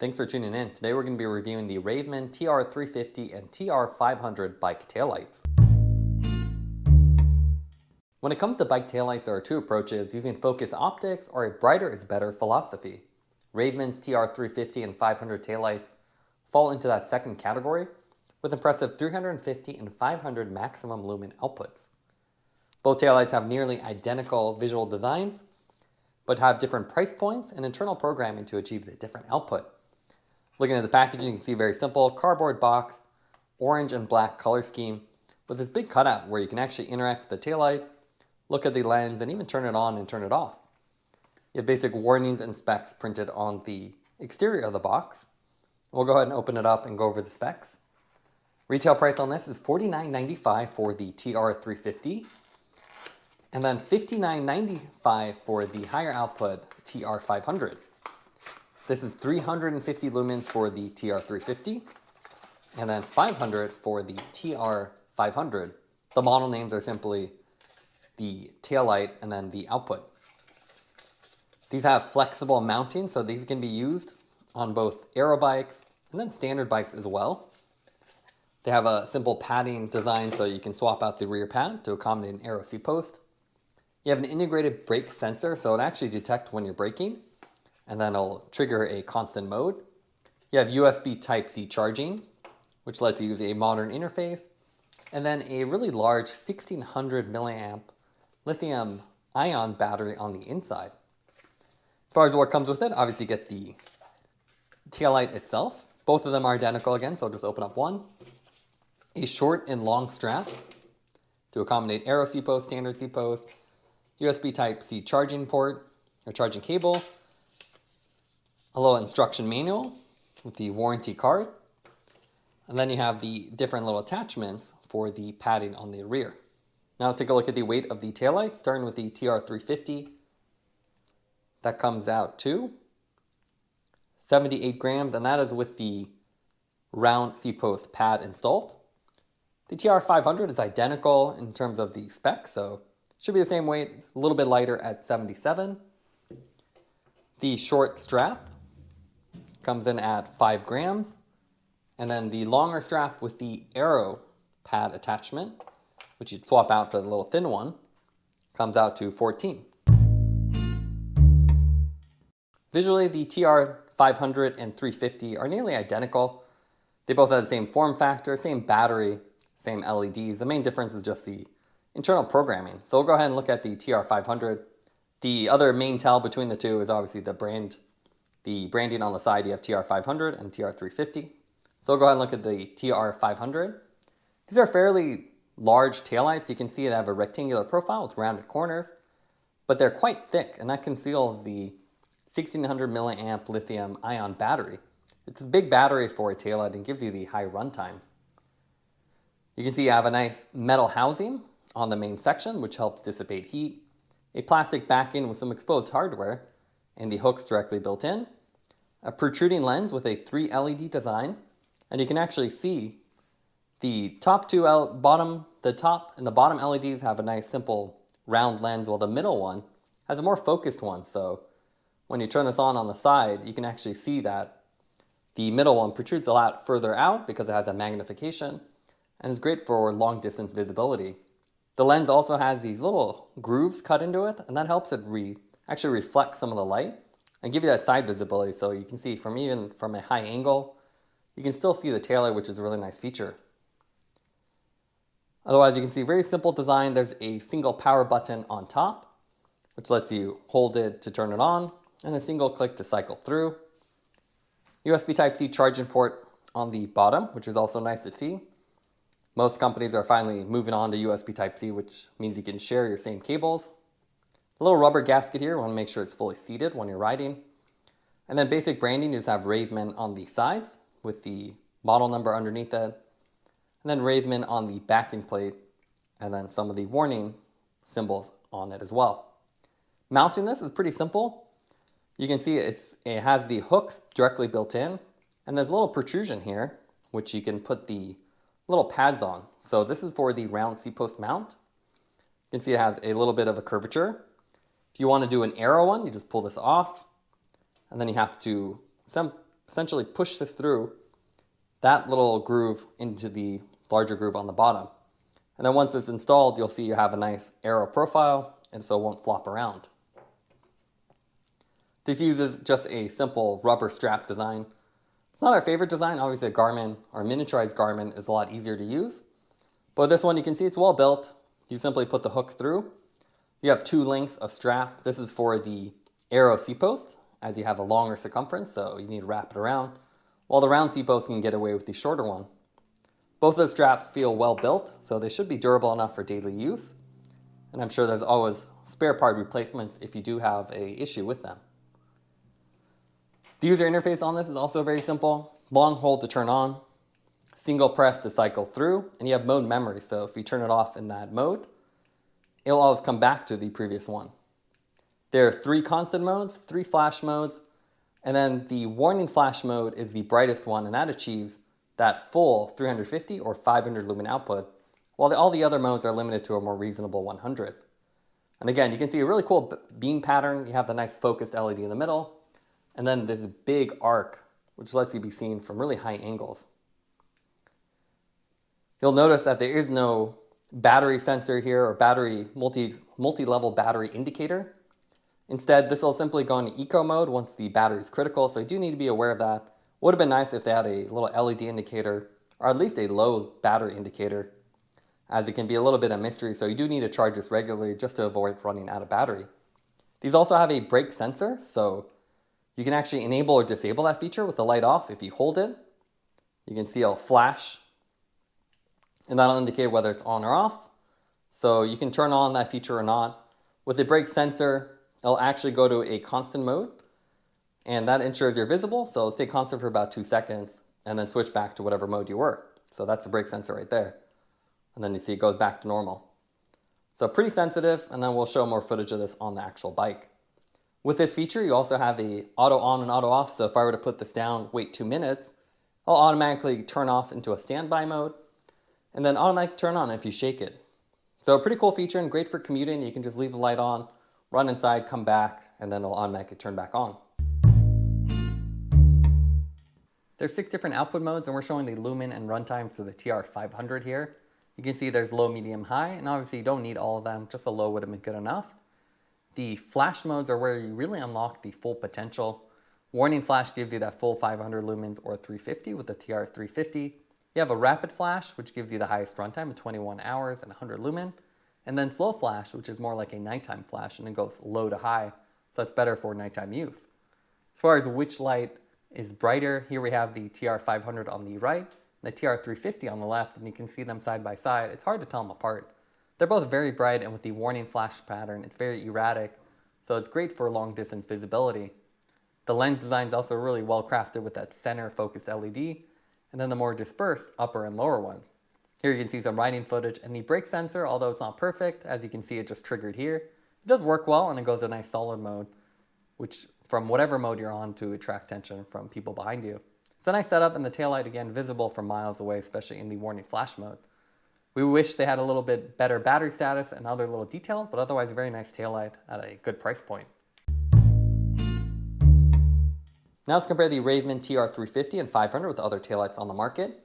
Thanks for tuning in. Today we're going to be reviewing the RAVEMEN TR350 and TR500 bike taillights. When it comes to bike taillights, there are two approaches, using focus optics or a brighter is better philosophy. RAVEMEN's TR350 and 500 taillights fall into that second category with impressive 350 and 500 maximum lumen outputs. Both taillights have nearly identical visual designs, but have different price points and internal programming to achieve the different output. Looking at the packaging, you can see very simple cardboard box, orange and black color scheme, with this big cutout where you can actually interact with the taillight, look at the lens, and even turn it on and turn it off. You have basic warnings and specs printed on the exterior of the box. We'll go ahead and open it up and go over the specs. Retail price on this is $49.95 for the TR350, and then $59.95 for the higher output TR500. This is 350 lumens for the TR350, and then 500 for the TR500. The model names are simply the taillight and then the output. These have flexible mounting, so these can be used on both aero bikes and then standard bikes as well. They have a simple padding design, so you can swap out the rear pad to accommodate an aero seat post. You have an integrated brake sensor, so it actually detects when you're braking, and then it'll trigger a constant mode. You have USB Type-C charging, which lets you use a modern interface, and then a really large 1600 milliamp lithium-ion battery on the inside. As far as what comes with it, obviously you get the taillight itself. Both of them are identical again, so I'll just open up one. A short and long strap to accommodate aero seat post, standard seat post, USB Type-C charging port or charging cable, a little instruction manual with the warranty card, and then you have the different little attachments for the padding on the rear. Now let's take a look at the weight of the taillight, starting with the TR350. That comes out to 78 grams, and that is with the round seat post pad installed. The TR500 is identical in terms of the specs, so it should be the same weight. It's a little bit lighter at 77. The short strap comes in at 5 grams, and then the longer strap with the aero pad attachment, which you'd swap out for the little thin one, comes out to 14. Visually, the TR500 and 350 are nearly identical. They both have the same form factor, same battery, same LEDs. The main difference is just the internal programming. So we'll go ahead and look at the TR500. The other main tell between the two is obviously the branding on the side. You have TR500 and TR350. So we'll go ahead and look at the TR500. These are fairly large taillights. You can see they have a rectangular profile with rounded corners, but they're quite thick, and that conceals the 1600 milliamp lithium-ion battery. It's a big battery for a taillight and gives you the high run times. You can see you have a nice metal housing on the main section, which helps dissipate heat, a plastic backing with some exposed hardware, and the hooks directly built in, a protruding lens with a 3 LED design, and you can actually see the top the top and the bottom LEDs have a nice simple round lens, while the middle one has a more focused one. So when you turn this on the side, you can actually see that the middle one protrudes a lot further out because it has a magnification, and is great for long distance visibility. The lens also has these little grooves cut into it, and that helps it actually reflect some of the light and give you that side visibility, so you can see even from a high angle, you can still see the taillight, which is a really nice feature. Otherwise, you can see very simple design. There's a single power button on top, which lets you hold it to turn it on, and a single click to cycle through. USB Type-C charging port on the bottom, which is also nice to see. Most companies are finally moving on to USB Type-C, which means you can share your same cables. A little rubber gasket here. You want to make sure it's fully seated when you're riding. And then basic branding, you just have RAVEMEN on the sides with the model number underneath it. And then RAVEMEN on the backing plate, and then some of the warning symbols on it as well. Mounting this is pretty simple. You can see it has the hooks directly built in, and there's a little protrusion here, which you can put the little pads on. So this is for the round seat post mount. You can see it has a little bit of a curvature. If you want to do an aero one, you just pull this off, and then you have to essentially push this through that little groove into the larger groove on the bottom. And then once it's installed, you'll see you have a nice aero profile, and so it won't flop around. This uses just a simple rubber strap design. It's not our favorite design. Obviously, a Garmin or miniaturized Garmin is a lot easier to use. But this one, you can see it's well built. You simply put the hook through. You have 2 lengths of strap. This is for the aero seatpost, as you have a longer circumference, so you need to wrap it around, while the round seatpost can get away with the shorter one. Both of the straps feel well built, so they should be durable enough for daily use. And I'm sure there's always spare part replacements if you do have an issue with them. The user interface on this is also very simple. Long hold to turn on, single press to cycle through, and you have mode memory, so if you turn it off in that mode, it'll always come back to the previous one. There are 3 constant modes, 3 flash modes, and then the warning flash mode is the brightest one, and that achieves that full 350 or 500 lumen output, while all the other modes are limited to a more reasonable 100. And again, you can see a really cool beam pattern. You have the nice focused LED in the middle, and then this big arc, which lets you be seen from really high angles. You'll notice that there is no battery sensor here or battery multi-level battery indicator. Instead, this will simply go into eco mode once the battery is critical, so you do need to be aware of that. Would have been nice if they had a little LED indicator or at least a low battery indicator, as it can be a little bit of mystery, so you do need to charge this regularly just to avoid running out of battery. These also have a brake sensor, so you can actually enable or disable that feature with the light off. If you hold it, you can see it'll flash, and that'll indicate whether it's on or off. So you can turn on that feature or not. With the brake sensor, it'll actually go to a constant mode, and that ensures you're visible, so it'll stay constant for about 2 seconds, and then switch back to whatever mode you were. So that's the brake sensor right there. And then you see it goes back to normal. So pretty sensitive, and then we'll show more footage of this on the actual bike. With this feature, you also have a auto on and auto off, so if I were to put this down, wait 2 minutes, it'll automatically turn off into a standby mode, and then automatically turn on if you shake it. So a pretty cool feature and great for commuting. You can just leave the light on, run inside, come back, and then it'll automatically turn back on. There's 6 different output modes, and we're showing the Lumen and runtimes for the TR500 here. You can see there's low, medium, high, and obviously you don't need all of them. Just a low would have been good enough. The flash modes are where you really unlock the full potential. Warning flash gives you that full 500 lumens or 350 with the TR350. You have a rapid flash, which gives you the highest runtime of 21 hours and 100 lumen. And then slow flash, which is more like a nighttime flash, and it goes low to high. So it's better for nighttime use. As far as which light is brighter, here we have the TR500 on the right and the TR350 on the left, and you can see them side by side. It's hard to tell them apart. They're both very bright, and with the warning flash pattern, it's very erratic, so it's great for long distance visibility. The lens design is also really well crafted with that center focused LED, and then the more dispersed upper and lower ones. Here you can see some riding footage, and the brake sensor, although it's not perfect, as you can see it just triggered here, it does work well, and it goes to a nice solid mode, which from whatever mode you're on to attract attention from people behind you. It's a nice setup, and the taillight again visible from miles away, especially in the warning flash mode. We wish they had a little bit better battery status and other little details, but otherwise a very nice taillight at a good price point. Now let's compare the RAVEMEN TR350 and 500 with other taillights on the market.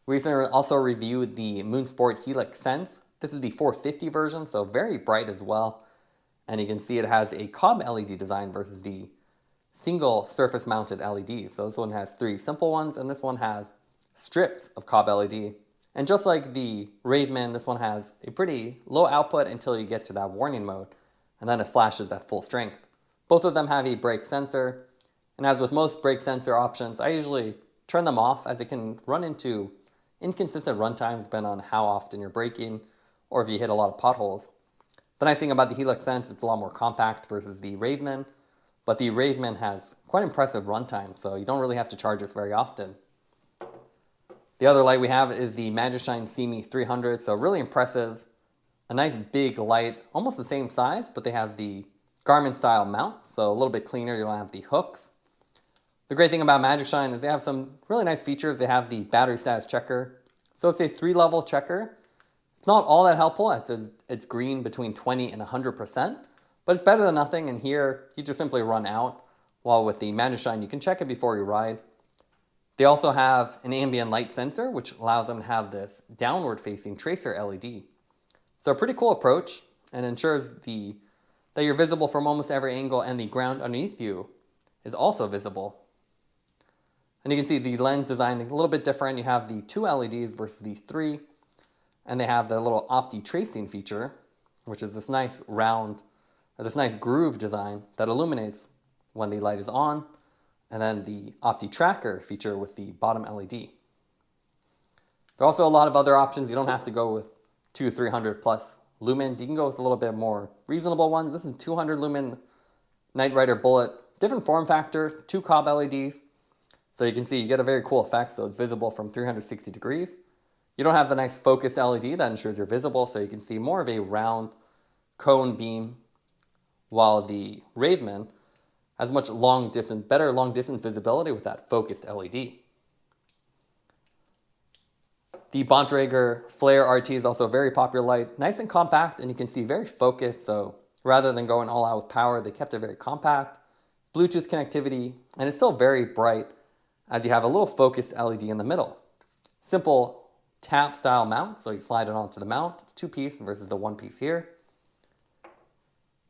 We recently also reviewed the Moonsport Helix Sense. This is the 450 version, so very bright as well. And you can see it has a cob LED design versus the single surface mounted LED. So this one has 3 simple ones, and this one has strips of cob LED. And just like the RAVEMEN, this one has a pretty low output until you get to that warning mode, and then it flashes at full strength. Both of them have a brake sensor, and as with most brake sensor options, I usually turn them off as it can run into inconsistent runtimes depending on how often you're braking or if you hit a lot of potholes. The nice thing about the Helix Sense, it's a lot more compact versus the RAVEMEN, but the RAVEMEN has quite impressive runtime, so you don't really have to charge this very often. The other light we have is the Magicshine Seemee 300, so really impressive. A nice big light, almost the same size, but they have the Garmin style mount, so a little bit cleaner, you don't have the hooks. The great thing about Magicshine is they have some really nice features. They have the battery status checker. So it's a 3-level checker. It's not all that helpful. It's green between 20 and 100%, but it's better than nothing, and here you just simply run out. While with the Magicshine, you can check it before you ride. They also have an ambient light sensor, which allows them to have this downward facing tracer LED. So a pretty cool approach, and ensures that you're visible from almost every angle, and the ground underneath you is also visible. And you can see the lens design is a little bit different. You have the 2 LEDs versus the 3, and they have the little opti tracing feature, which is this nice round, or this nice groove design that illuminates when the light is on, and then the opti tracker feature with the bottom LED. There are also a lot of other options. You don't have to go with 300 plus lumens. You can go with a little bit more reasonable ones. This is 200 lumen NiteRider bullet, different form factor, 2 cob LEDs. So you can see you get a very cool effect, so it's visible from 360 degrees. You don't have the nice focused LED that ensures you're visible, so you can see more of a round cone beam, while the RAVEMEN has much better long distance visibility with that focused LED. The Bontrager Flare RT is also a very popular light, nice and compact, and you can see very focused, so rather than going all out with power, they kept it very compact, Bluetooth connectivity, and it's still very bright, as you have a little focused LED in the middle. Simple tap style mount, so you slide it onto the mount, 2-piece versus the 1-piece here.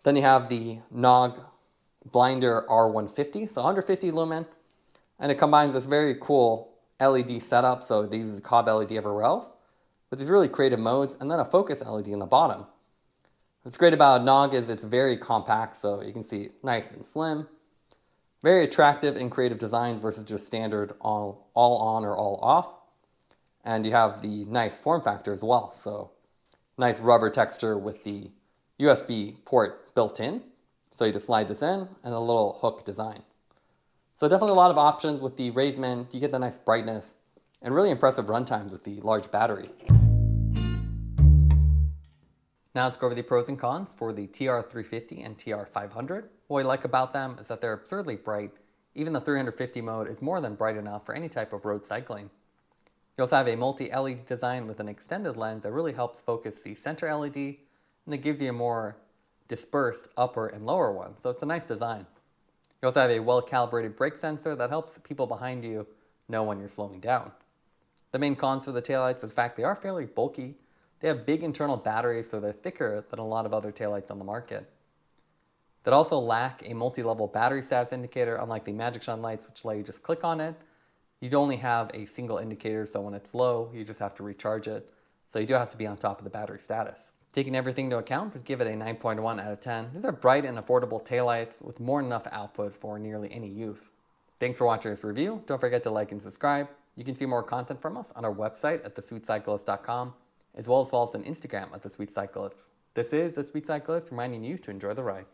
Then you have the NOG Blinder R150, so 150 lumen, and it combines this very cool LED setup, so they use the cob LED everywhere else, with these really creative modes, and then a focus LED in the bottom. What's great about NOG is it's very compact, so you can see nice and slim. Very attractive and creative designs versus just standard all on or all off. And you have the nice form factor as well. So nice rubber texture with the USB port built in. So you just slide this in, and a little hook design. So definitely a lot of options with the RAVEMEN. You get the nice brightness and really impressive run times with the large battery. Now let's go over the pros and cons for the TR350 and TR500. What I like about them is that they're absurdly bright. Even the 350 mode is more than bright enough for any type of road cycling. You also have a multi-LED design with an extended lens that really helps focus the center LED, and it gives you a more dispersed upper and lower one, so it's a nice design. You also have a well-calibrated brake sensor that helps people behind you know when you're slowing down. The main cons for the taillights is the fact they are fairly bulky. They have big internal batteries, so they're thicker than a lot of other taillights on the market. That also lack a multi-level battery status indicator, unlike the Magicshine lights, which let you just click on it. You'd only have a single indicator, so when it's low, you just have to recharge it. So you do have to be on top of the battery status. Taking everything into account, would give it a 9.1 out of 10. These are bright and affordable taillights with more than enough output for nearly any use. Thanks for watching this review. Don't forget to like and subscribe. You can see more content from us on our website at thesweetcyclist.com, as well as follow us on Instagram at thesweetcyclist. This is The Sweet Cyclist, reminding you to enjoy the ride.